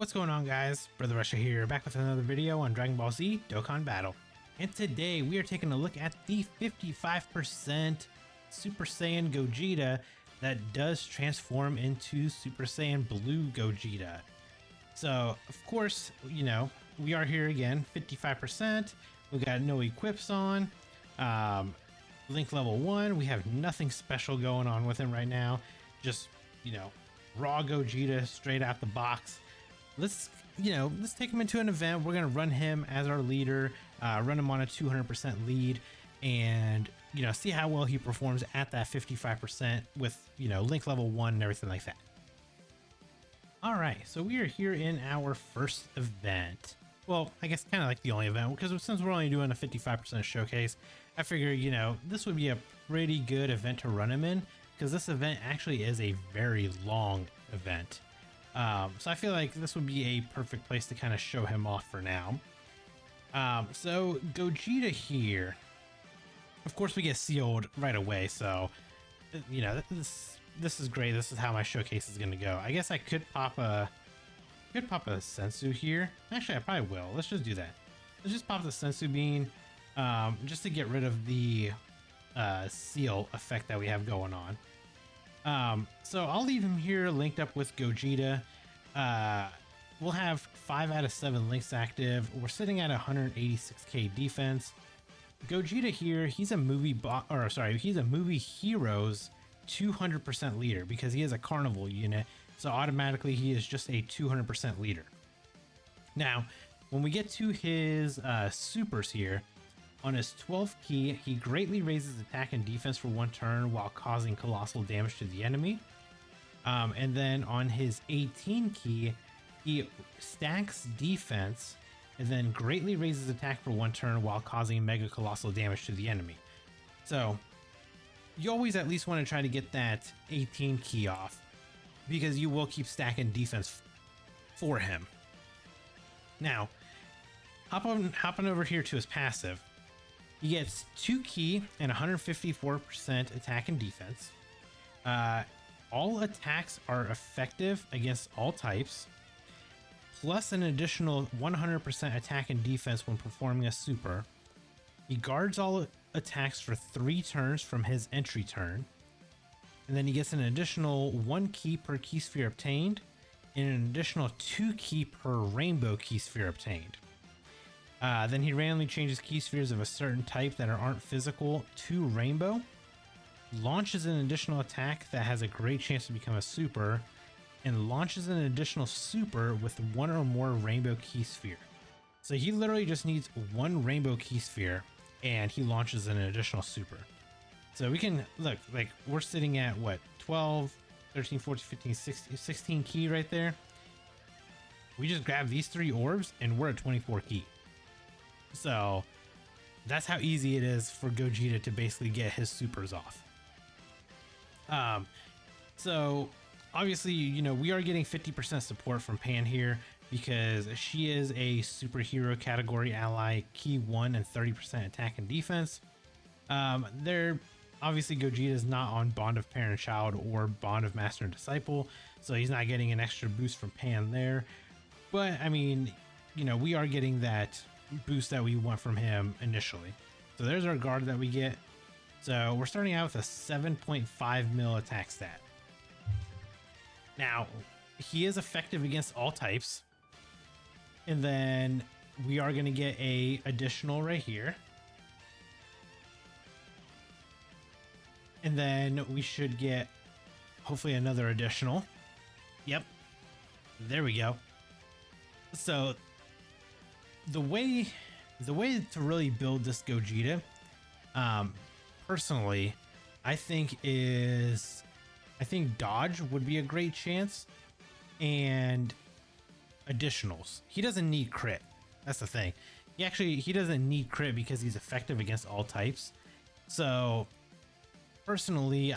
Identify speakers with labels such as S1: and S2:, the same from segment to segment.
S1: What's going on, guys? Brother Russia here, back with another video on Dragon Ball Z Dokkan Battle. And today we are taking a look at the 55% Super Saiyan Gogeta that does transform into Super Saiyan Blue Gogeta. So, of course, you know, we are here again, 55%. We got no equips on. Link level 1, we have nothing special going on with him right now. Just, you know, raw Gogeta straight out the box. Let's take him into an event. We're gonna run him as our leader, run him on a 200% lead, and see how well he performs at that 55% with link level 1 and everything like that. All right, so we are here in our first event. Well, I guess kind of like the only event, because since we're only doing a 55% showcase, I figure this would be a pretty good event to run him in, because this event actually is a very long event. So I feel like this would be a perfect place to kind of show him off for now. So Gogeta here, of course we get sealed right away. So, this is great. This is how my showcase is going to go. I guess I could pop a Sensu here. Actually, I probably will. Let's just do that. Let's just pop the Sensu Bean, just to get rid of the, seal effect that we have going on. So I'll leave him here linked up with Gogeta. We'll have 5 out of 7 links active. We're sitting at 186k defense. Gogeta here, he's a movie hero's 200% leader because he is a carnival unit. So automatically he is just a 200% leader. Now, when we get to his supers here, on his 12th key, he greatly raises attack and defense for 1 turn while causing colossal damage to the enemy. And then on his 18 key, he stacks defense and then greatly raises attack for 1 turn while causing mega colossal damage to the enemy. So you always at least want to try to get that 18 key off, because you will keep stacking defense for him. Now, hopping over here to his passive. He gets 2 key and 154% attack and defense. All attacks are effective against all types, plus an additional 100% attack and defense when performing a super. He guards all attacks for 3 turns from his entry turn. And then he gets an additional 1 key per key sphere obtained, and an additional 2 key per rainbow key sphere obtained. Then he randomly changes key spheres of a certain type that aren't physical to rainbow, launches an additional attack that has a great chance to become a super, and launches an additional super with 1 or more rainbow key sphere. So he literally just needs 1 rainbow key sphere and he launches an additional super. So we can look, like, we're sitting at what, 12, 13, 14, 15, 16 key right there. We just grab these 3 orbs and we're at 24 key. So that's how easy it is for Gogeta to basically get his supers off. So obviously, we are getting 50% support from Pan here because she is a superhero category ally, key 1 and 30% attack and defense. Obviously Gogeta is not on Bond of Parent and Child or Bond of Master and Disciple, so he's not getting an extra boost from Pan there. But I mean, we are getting that boost that we want from him initially. So there's our guard that we get. So we're starting out with a 7.5 mil attack stat. Now, he is effective against all types. And then we are going to get a additional right here. And then we should get hopefully another additional. Yep. There we go. So the way to really build this Gogeta, personally, I think dodge would be a great chance, and additionals. He doesn't need crit. That's the thing. He doesn't need crit because he's effective against all types. So personally,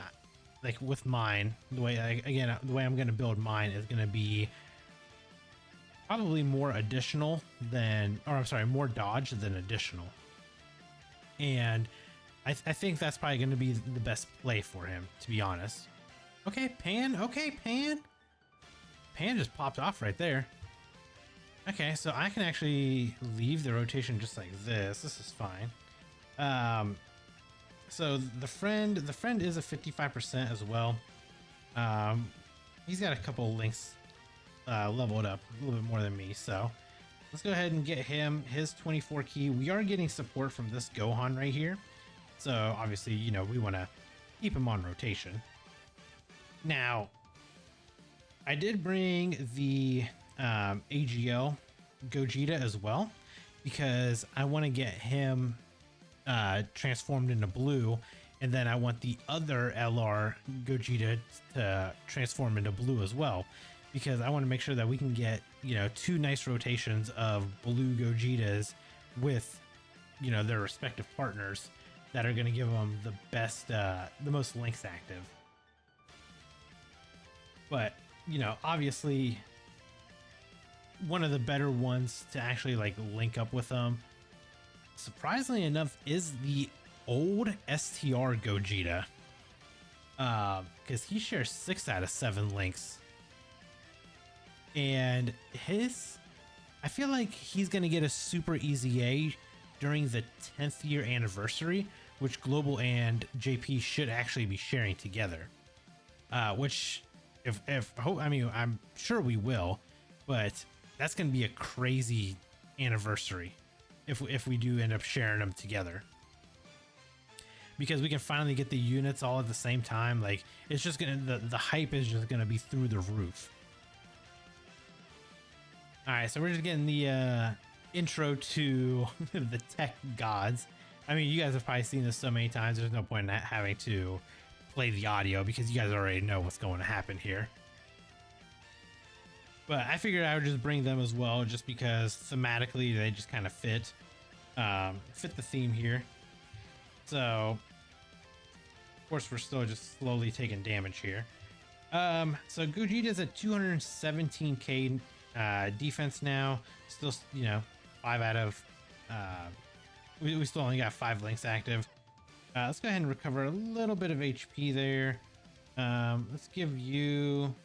S1: like with mine, the way I'm going to build mine is going to be probably more additional than, more dodge than additional. And I think that's probably going to be the best play for him, to be honest. Okay, Pan. Pan just popped off right there. Okay, so I can actually leave the rotation just like this. This is fine. So the friend is a 55% as well. He's got a couple links leveled up a little bit more than me, so let's go ahead and get him his 24 key. We are getting support from this Gohan right here, so obviously, you know, we want to keep him on rotation. Now, I did bring the AGL Gogeta as well, because I want to get him transformed into blue, and then I want the other LR Gogeta to transform into blue as well, because I want to make sure that we can get, you know, 2 nice rotations of blue Gogetas with, you know, their respective partners that are going to give them the best, the most links active. But, you know, obviously one of the better ones to actually like link up with them, surprisingly enough, is the old STR Gogeta, because he shares 6 out of 7 links, and I feel like he's gonna get a super easy A during the 10th year anniversary, which Global and JP should actually be sharing together, which I mean, I'm sure we will, but that's gonna be a crazy anniversary if we do end up sharing them together, because we can finally get the units all at the same time. Like, it's just gonna, the hype is just gonna be through the roof. All right, so we're just getting the intro to the tech gods. I mean, you guys have probably seen this so many times, there's no point in having to play the audio because you guys already know what's going to happen here. But I figured I would just bring them as well, just because thematically they just kind of fit the theme here. So, of course, we're still just slowly taking damage here. So Gogeta's at 217k defense now. Still, you know, 5 out of... we still only got 5 links active. Let's go ahead and recover a little bit of HP there. Let's give you...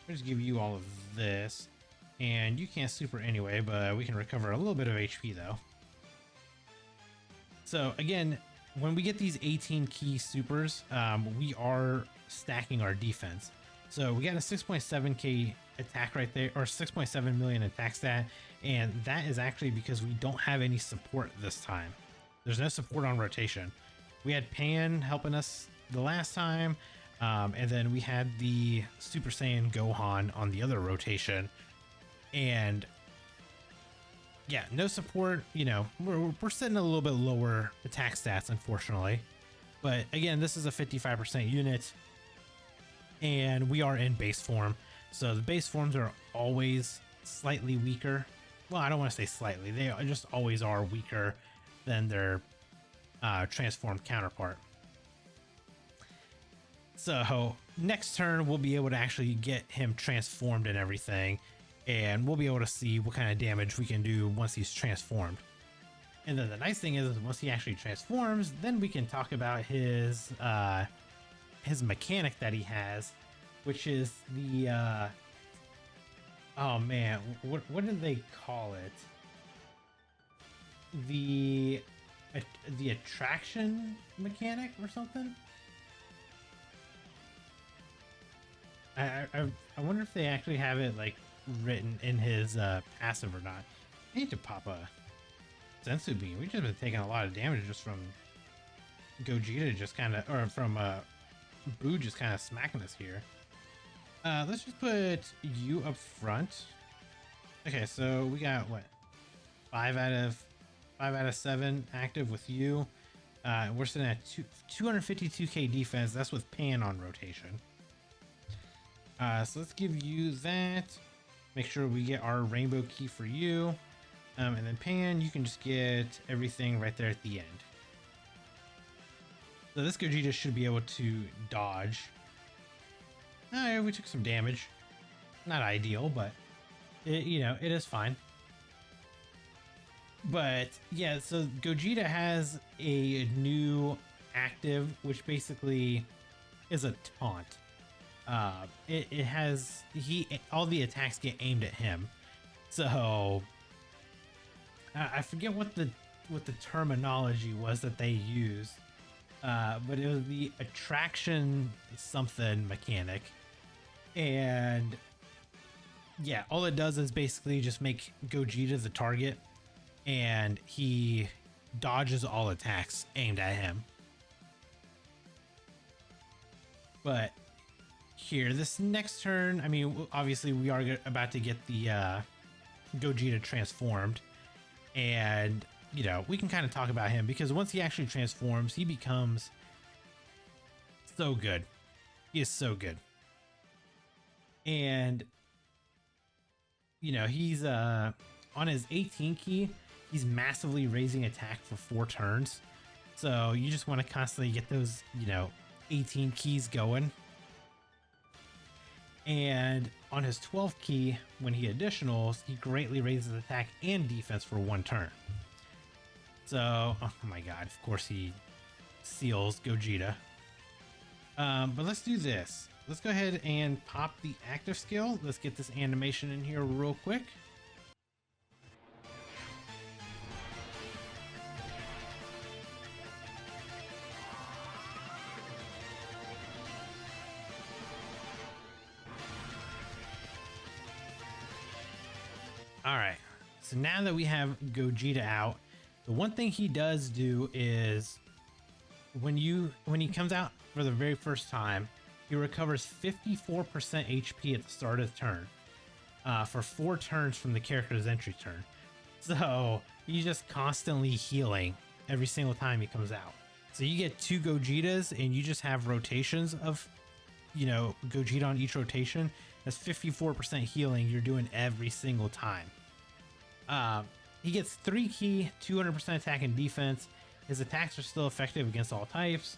S1: We'll just give you all of this, and you can't super anyway, but we can recover a little bit of HP though. So again, when we get these 18 key supers, we are stacking our defense. So we got a 6.7k attack right there, or 6.7 million attack stat, and that is actually because we don't have any support this time. There's no support on rotation. We had Pan helping us the last time. And then we had the Super Saiyan Gohan on the other rotation, and yeah, no support. You know, we're sitting a little bit lower attack stats, unfortunately, but again, this is a 55% unit, and we are in base form, so the base forms are always slightly weaker. Well, I don't want to say slightly, they just always are weaker than their transformed counterpart. So next turn, we'll be able to actually get him transformed and everything, and we'll be able to see what kind of damage we can do once he's transformed. And then the nice thing is once he actually transforms, then we can talk about his mechanic that he has, which is the oh man, what did they call it? The attraction mechanic or something? I wonder if they actually have it like written in his passive or not. I need to pop a Sensu Beam. We've just been taking a lot of damage just from Gogeta, just kind of, or from Boo just kind of smacking us here. Let's just put you up front. Okay, so we got what, 5 out of 7 active with you. We're sitting at 252k defense. That's with Pan on rotation. So let's give you that. Make sure we get our rainbow key for you. And then Pan, you can just get everything right there at the end. So this Gogeta should be able to dodge. We took some damage. Not ideal, but it, you know, it is fine. But yeah, so Gogeta has a new active, which basically is a taunt. It has all the attacks get aimed at him, so I forget what the terminology was that they used, but it was the attraction something mechanic, and yeah, all it does is basically just make Gogeta the target, and he dodges all attacks aimed at him. But here, this next turn, I mean, obviously we are about to get the Gogeta transformed, and you know, we can kind of talk about him because once he actually transforms, he becomes so good. He is so good. And you know, he's on his 18 key, he's massively raising attack for 4 turns. So you just want to constantly get those, you know, 18 keys going. And on his 12 key, when he additionals, he greatly raises attack and defense for 1 turn. So, oh my god, of course he seals Gogeta. But let's do this. Let's go ahead and pop the active skill. Let's get this animation in here real quick. All right, so now that we have Gogeta out, the one thing he does do is when he comes out for the very first time, he recovers 54% HP at the start of the turn for 4 turns from the character's entry turn. So he's just constantly healing every single time he comes out. So you get 2 Gogetas and you just have rotations of, you know, Gogeta on each rotation. That's 54% healing you're doing every single time. He gets 3 key, 200% attack and defense. His attacks are still effective against all types.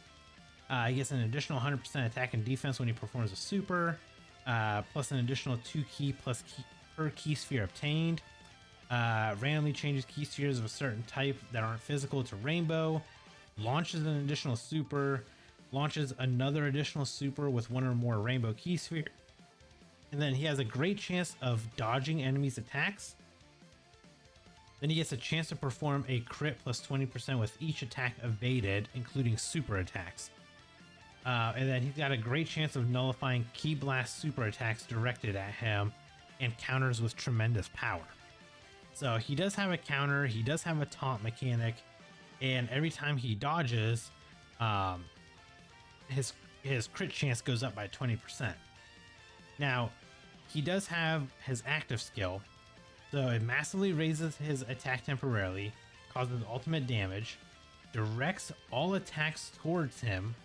S1: He gets an additional 100% attack and defense when he performs a super, plus an additional 2 key plus key per key sphere obtained. Randomly changes key spheres of a certain type that aren't physical to rainbow. Launches an additional super. Launches another additional super with 1 or more rainbow key sphere. And then he has a great chance of dodging enemies' attacks. Then he gets a chance to perform a crit plus 20% with each attack evaded, including super attacks. And then he's got a great chance of nullifying Ki Blast super attacks directed at him and counters with tremendous power. So he does have a counter, he does have a taunt mechanic, and every time he dodges, his crit chance goes up by 20%. Now, he does have his active skill, so it massively raises his attack temporarily, causes ultimate damage, directs all attacks towards him,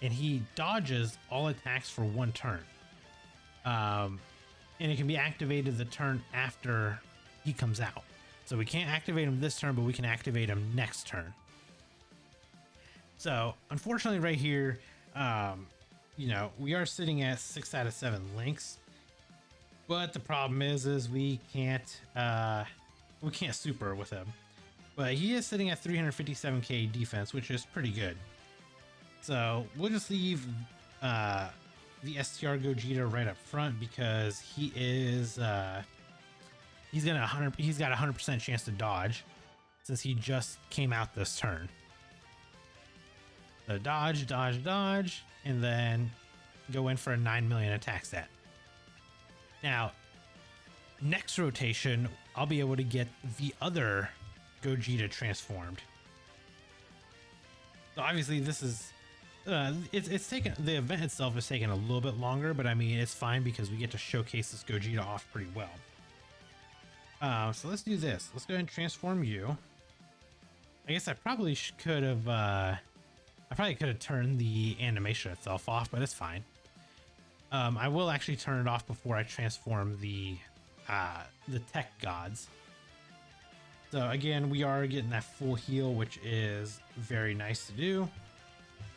S1: and he dodges all attacks for 1 turn. And it can be activated the turn after he comes out. So we can't activate him this turn, but we can activate him next turn. So unfortunately right here, you know, we are sitting at 6 out of 7 links. But the problem is we can't super with him. But he is sitting at 357k defense, which is pretty good. So we'll just leave the STR Gogeta right up front because he is he's got a 100% chance to dodge since he just came out this turn. So dodge, dodge, dodge, and then go in for a 9 million attack stat. Now, next rotation, I'll be able to get the other Gogeta transformed. So obviously this is, it's taken, the event itself is taking a little bit longer, but I mean, it's fine because we get to showcase this Gogeta off pretty well. So let's do this. Let's go ahead and transform you. I guess I probably could have, I probably could have turned the animation itself off, but it's fine. I will actually turn it off before I transform the tech gods. So again, we are getting that full heal, which is very nice to do.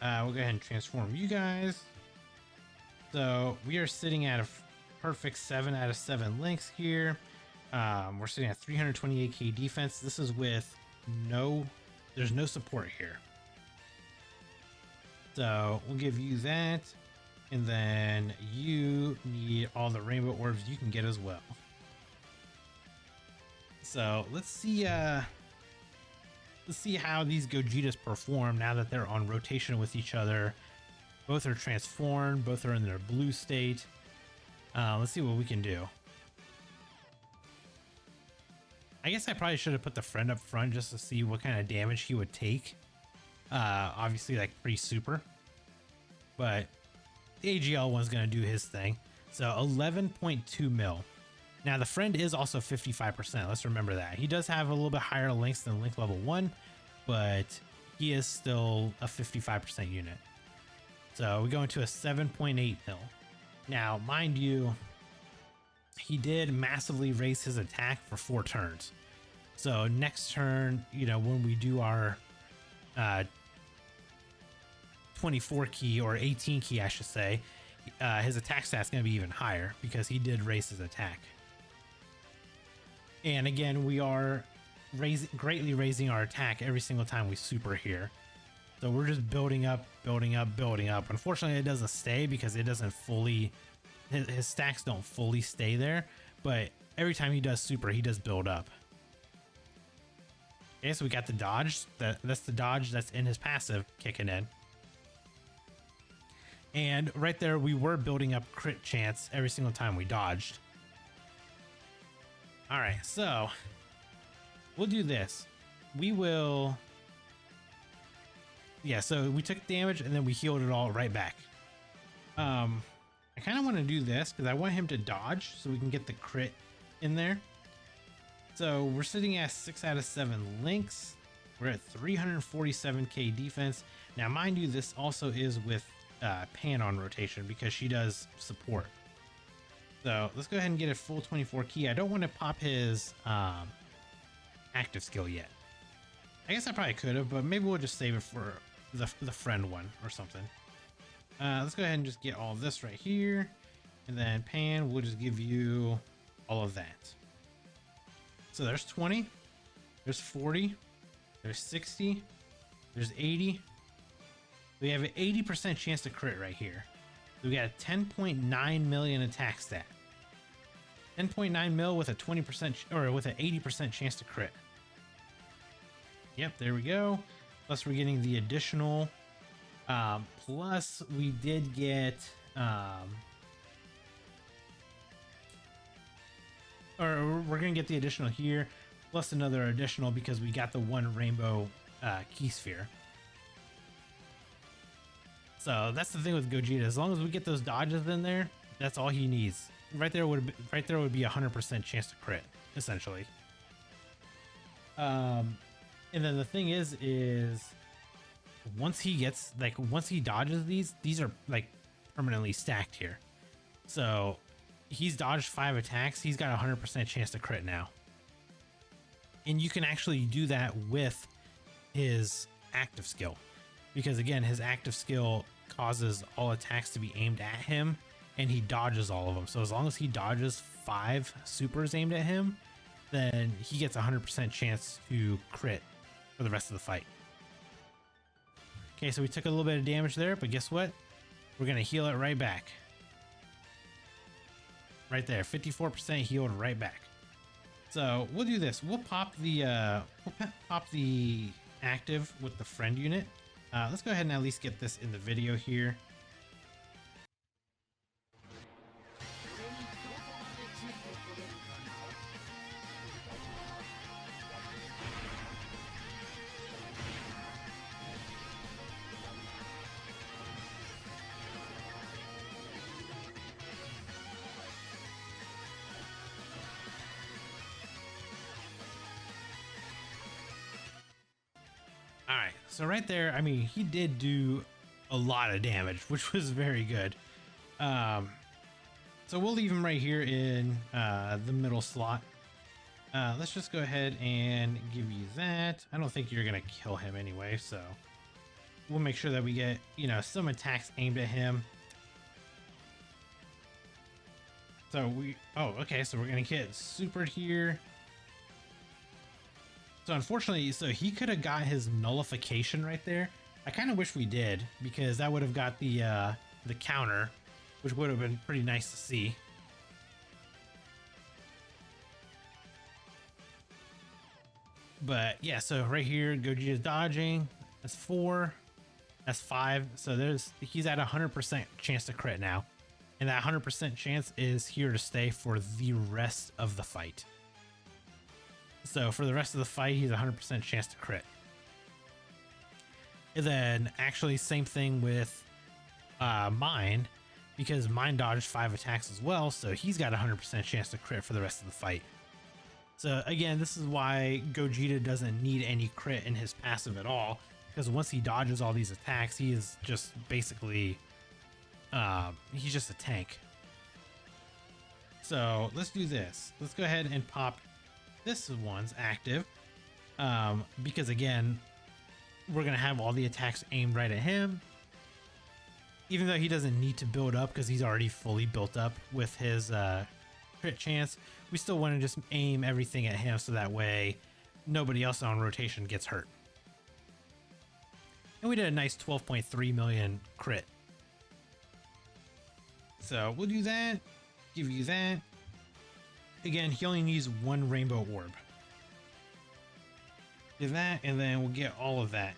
S1: We'll go ahead and transform you guys. So we are sitting at a perfect 7 out of 7 links here. We're sitting at 328k defense. This is with there's no support here. So we'll give you that. And then you need all the rainbow orbs you can get as well. So let's see let's see how these Gogetas perform now that they're on rotation with each other. Both are transformed, both are in their blue state. Let's see what we can do. I guess I probably should have put the friend up front just to see what kind of damage he would take. Obviously like pretty super, but the AGL one's gonna do his thing. So 11.2 mil. Now the friend is also 55%. Let's remember that. He does have a little bit higher links than link level 1, but he is still a 55% unit. So we go into a 7.8 mil. Now, mind you, he did massively raise his attack for 4 turns. So next turn, you know, when we do our 24 key or 18 key, I should say, his attack stat's going to be even higher because he did raise his attack. And again, we are greatly raising our attack every single time we super here. So we're just building up, building up, building up. Unfortunately, it doesn't stay because it doesn't fully, his stacks don't fully stay there. But every time he does super, he does build up. Okay, so we got the dodge. That's the dodge that's in his passive kicking in. And right there, we were building up crit chance every single time we dodged. All right, so we'll do this. We will... Yeah, so we took damage and then we healed it all right back. I kind of want to do this because I want him to dodge so we can get the crit in there. So we're sitting at 6 out of 7 links. We're at 347k defense. Now, mind you, this also is with Pan on rotation because she does support. So let's go ahead and get a full 24 key. I don't want to pop his active skill yet. I guess I probably could have, but maybe we'll just save it for the friend one or something. Let's go ahead and just get all of this right here. And then Pan, we'll just give you all of that. So there's 20, there's 40, there's 60, there's 80. We have an 80% chance to crit right here. So we got a 10.9 million attack stat. 10.9 mil with a 20% or with an 80% chance to crit. Yep, there we go. Plus we're getting the additional. Plus we did get, or we're gonna get the additional here, plus another additional because we got the one rainbow key sphere. So that's the thing with Gogeta. As long as we get those dodges in there, that's all he needs. Right there would be 100% chance to crit, essentially. And then the thing is once he gets, like, once he dodges these are like permanently stacked here. So he's dodged 5 attacks. He's got a 100% chance to crit now. And you can actually do that with his active skill. Because again, his active skill causes all attacks to be aimed at him and he dodges all of them. So as long as he dodges 5 supers aimed at him, then he gets a 100% chance to crit for the rest of the fight. Okay, so we took a little bit of damage there, but guess what? We're gonna heal it right back. Right there, 54% healed right back. So we'll do this. We'll pop the active with the friend unit. Let's go ahead and at least get this in the video here. All right, so right there, I mean, he did do a lot of damage, which was very good. So we'll leave him right here in the middle slot. Let's just go ahead and give you that. I don't think you're gonna kill him anyway, so we'll make sure that we get, you know, some attacks aimed at him. So okay, so we're gonna get supered here. So unfortunately, so he could have got his nullification right there. I kind of wish we did, because that would have got the counter, which would have been pretty nice to see. But yeah, so right here, Gogeta's dodging. That's 4. That's 5. So he's at 100% chance to crit now. And that 100% chance is here to stay for the rest of the fight. So for the rest of the fight, he's 100% chance to crit. And then actually same thing with Mine, because Mine dodged 5 attacks as well. So he's got 100% chance to crit for the rest of the fight. So again, this is why Gogeta doesn't need any crit in his passive at all, because once he dodges all these attacks, he is just basically, he's just a tank. So let's do this. Let's go ahead and pop this one's active, because again, we're going to have all the attacks aimed right at him, even though he doesn't need to build up because he's already fully built up with his crit chance. We still want to just aim everything at him so that way nobody else on rotation gets hurt. And we did a nice 12.3 million crit. So we'll do that, give you that. Again, he only needs 1 rainbow orb. Do that, and then we'll get all of that.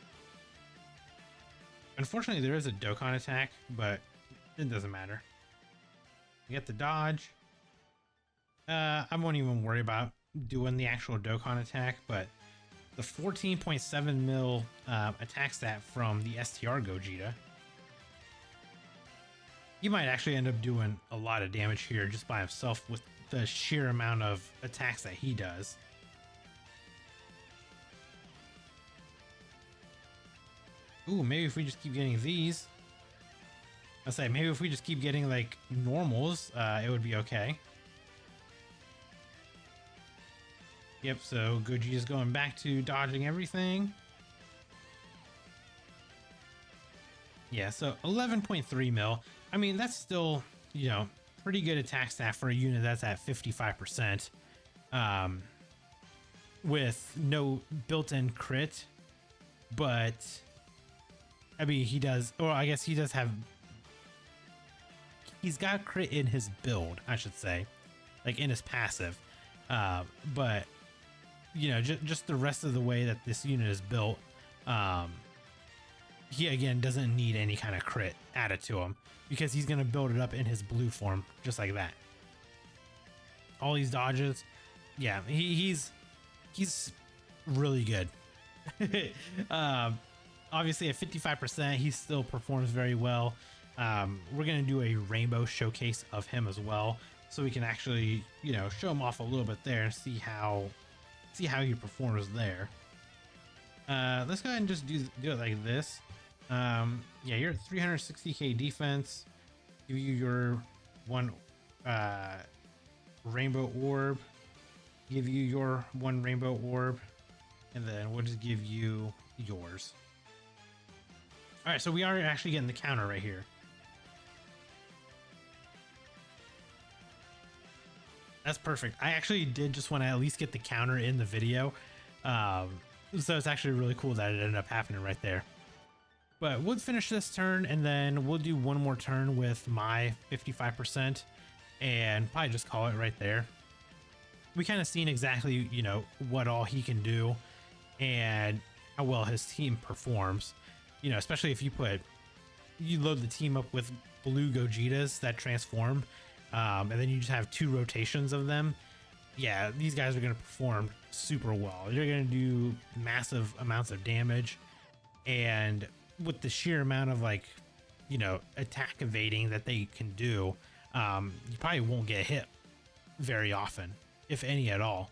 S1: Unfortunately, there is a Dokkan attack, but it doesn't matter. We get the dodge. I won't even worry about doing the actual Dokkan attack, but the 14.7 mil attack stat from the STR Gogeta, he might actually end up doing a lot of damage here just by himself with the sheer amount of attacks that he does. Ooh, maybe if we just keep getting these, I'll say maybe if we just keep getting like normals, it would be okay. Yep, so Gogeta's going back to dodging everything. Yeah, so 11.3 mil. I mean, that's still, you know, pretty good attack stat for a unit that's at 55%. With no built-in crit. But, I mean, he does, or I guess he does have, he's got crit in his build, I should say. Like, in his passive. But, you know, just the rest of the way that this unit is built, he again doesn't need any kind of crit added to him because he's going to build it up in his blue form just like that. All these dodges, yeah, he's really good. Obviously at 55%, he still performs very well. We're going to do a rainbow showcase of him as well, so we can actually, you know, show him off a little bit there and see how he performs there. Let's go ahead and just do it like this. Yeah, you're at 360k defense. Give you your 1 rainbow orb. Give you your 1 rainbow orb, and then we'll just give you yours. All right, so we are actually getting the counter right here. That's perfect. I actually did just want to at least get the counter in the video. So it's actually really cool that it ended up happening right there. But we'll finish this turn and then we'll do one more turn with my 55% and probably just call it right there. We kind of seen exactly, you know, what all he can do and how well his team performs. You know, especially if you load the team up with blue Gogetas that transform, and then you just have 2 rotations of them. Yeah, these guys are going to perform super well. They're going to do massive amounts of damage, and with the sheer amount of, like, you know, attack evading that they can do, you probably won't get hit very often, if any at all.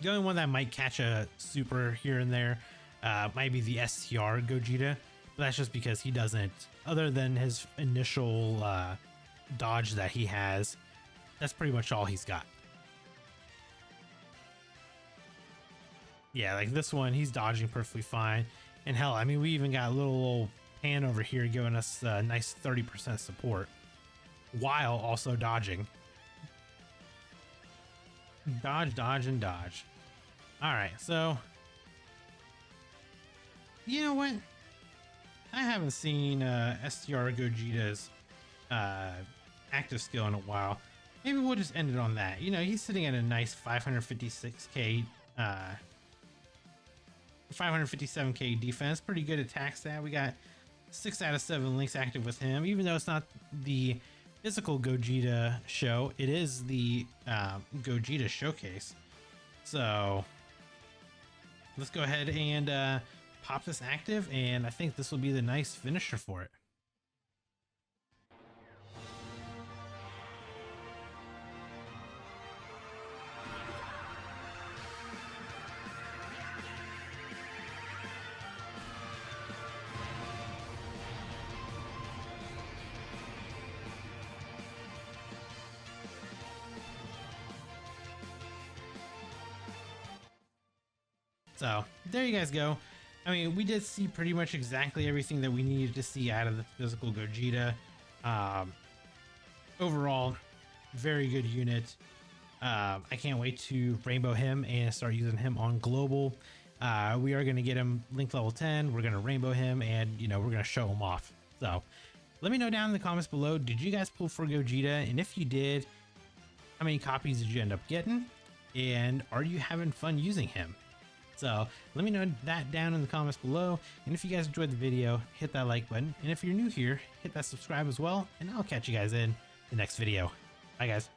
S1: The only one that might catch a super here and there might be the STR Gogeta, but that's just because he doesn't, other than his initial dodge that he has, that's pretty much all he's got. Yeah, like this one, he's dodging perfectly fine. And hell, I mean, we even got a little Pan over here giving us a nice 30% support while also dodging. Dodge, dodge, and dodge. All right, so you know what? I haven't seen STR Gogeta's active skill in a while. Maybe we'll just end it on that. You know, he's sitting at a nice 556k 557k defense, pretty good attack stat. We got 6 out of 7 links active with him, even though it's not the physical Gogeta show, it is the Gogeta showcase. So let's go ahead and pop this active, and I think this will be the nice finisher for it. So there you guys go. I mean, we did see pretty much exactly everything that we needed to see out of the physical Gogeta. Overall, very good unit. I can't wait to rainbow him and start using him on global. We are going to get him link level 10. We're going to rainbow him, and we're going to show him off. So let me know down in the comments below, did you guys pull for Gogeta? And if you did, how many copies did you end up getting? And are you having fun using him? So let me know that down in the comments below. And if you guys enjoyed the video, hit that like button. And if you're new here, hit that subscribe as well. And I'll catch you guys in the next video. Bye guys.